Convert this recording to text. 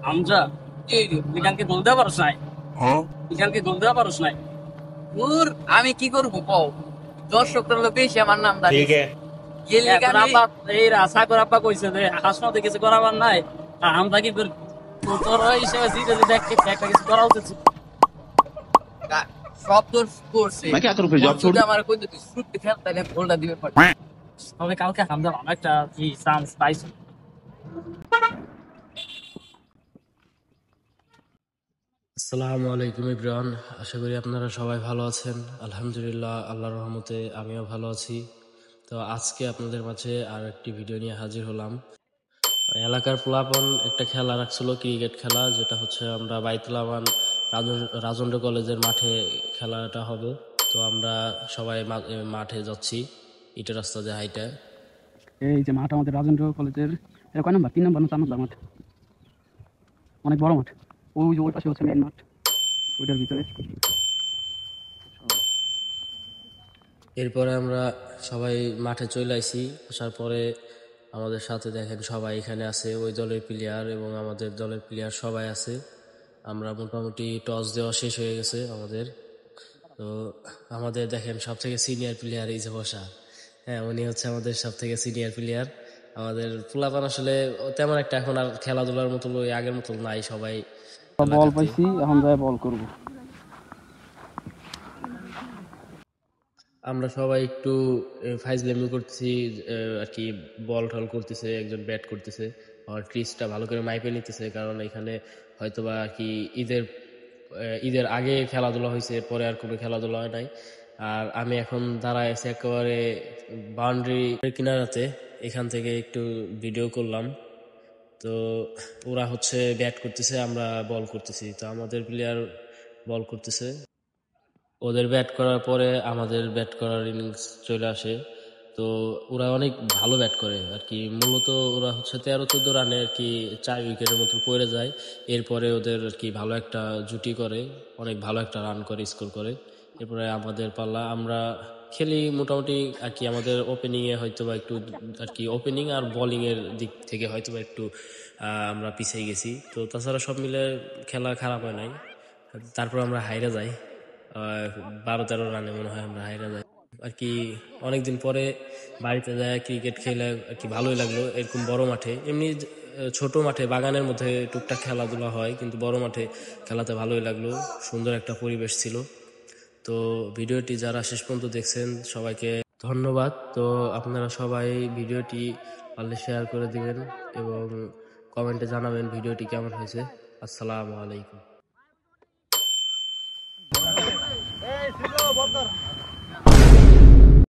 হামজা, এখানকে গোল দেওয়া পারস নাই? এখানকে গোল দেওয়া পারস নাই? দূর, আমি কি করবো কও? দর্শকরা হলো বেশি আমার নাম ठीक দাঁড়িয়েছে। है। গেলে এখন আমি আব্বা এই সাগর আব্বা কইছে যে হাসপাতালে কিছু করাবার নাই। আর হামজা কি করি? তোর ওই হিসেবে জিতে যদি একটা কিছু করা উচিত ছিল। সব দোষ করছে। मैं क्या करूं फिर, जॉब छोड़ যদি दूं? আমার কই তুই শুট খেল তাহলে গোলটা দিবে পারে। তবে কালকে হামজা ভালো একটা কি চান্স পাইছে। আসসালামু আলাইকুম ইব্রান, আশা করি আপনারা সবাই ভালো আছেন। আলহামদুলিল্লাহ, আল্লাহর রহমতে আমিও ভালো আছি। তো আজকে আপনাদের মাঝে আর একটি ভিডিও নিয়ে হাজির হলাম। এলাকার পোলাপন একটা খেলা রাখছিল, ক্রিকেট খেলা, যেটা হচ্ছে আমরা বাইতুল আমান রাজেন্দ্র কলেজের মাঠে খেলাটা হবে। তো আমরা সবাই মাঠে যাচ্ছি, ইটের রাস্তা দিয়ে হাইটা। এই যে মাঠ আমাদের রাজেন্দ্র কলেজের, এটা কয় নাম্বার, 3 নাম্বার না 4 নাম্বার মাঠ? অনেক বড় মাঠ। ওই যে ওই পাশে হচ্ছে মেন মাঠ, ওইটার ভিতরে। এরপরে আমরা সবাই মাঠে চলে আসি। আসার পরে আমাদের সাথে দেখেন সবাই এখানে আছে, ওই দলের প্লেয়ার এবং আমাদের দলের প্লেয়ার সবাই আছে। আমরা মোটামুটি টস দেওয়া শেষ হয়ে গেছে আমাদের। তো আমাদের দেখেন সব থেকে সিনিয়র প্লেয়ার এই যে বসা, হ্যাঁ, উনি হচ্ছে আমাদের সব থেকে সিনিয়র প্লেয়ার। আমাদের পোলাপান আসলে তেমন একটা এখন আর খেলাধুলার মতো ওই আগের মতো নাই সবাই বল এলাকাতে। পাইছি, এখন যায় বল করব। আমরা সবাই একটু ফাইজলামি করতেছি, আর কি বল টল করতেছে, একজন ব্যাট করতেছে, আর ক্রিজটা ভালো করে মাইপে নিতেছে, কারণ এখানে হয়তোবা আর কি ঈদের আগে খেলাধুলা হয়েছে, পরে আর কোনো খেলাধুলা হয় নাই। আর আমি এখন দাঁড়ায় আছি একেবারে বাউন্ডারি কিনারাতে, এখান থেকে একটু ভিডিও করলাম। তো ওরা হচ্ছে ব্যাট করতেছে, আমরা বল করতেছি। তো আমাদের প্লেয়ার বল করতেছে, ওদের ব্যাট করার পরে আমাদের ব্যাট করার ইনিংস চলে আসে। তো ওরা অনেক ভালো ব্যাট করে আর কি, মূলত ওরা হচ্ছে 13-14 রানে আর কি 4 উইকেটের মতো পড়ে যায়। এরপরে ওদের আর কি ভালো একটা জুটি করে, অনেক ভালো একটা রান করে, স্কোর করে। এরপরে আমাদের পাল্লা, আমরা খেলি মোটামুটি আর কি। আমাদের ওপেনিংয়ে হয়তো বা একটু আর কি, ওপেনিং আর বোলিং এর দিক থেকে হয়তো বা একটু আমরা পিছিয়ে গেছি। তো তাছাড়া সব মিলে খেলা খারাপ হয় নাই। তারপর আমরা হাইরা যাই 12-13 রানে মনে হয় আমরা হাইরা যাই আর কি। অনেকদিন পরে বাড়িতে যায় ক্রিকেট খেলে আর কি ভালোই লাগলো। এরকম বড় মাঠে, এমনি ছোট মাঠে বাগানের মধ্যে টুকটাক খেলাধুলা হয়, কিন্তু বড় মাঠে খেলাতে ভালোই লাগলো। সুন্দর একটা পরিবেশ ছিল। তো ভিডিওটি যারা শেষ পর্যন্ত দেখছেন সবাইকে ধন্যবাদ। তো আপনারা সবাই ভিডিওটি পারলে শেয়ার করে দিবেন এবং কমেন্টে জানাবেন ভিডিওটি কেমন হয়েছে। আসসালামু আলাইকুম।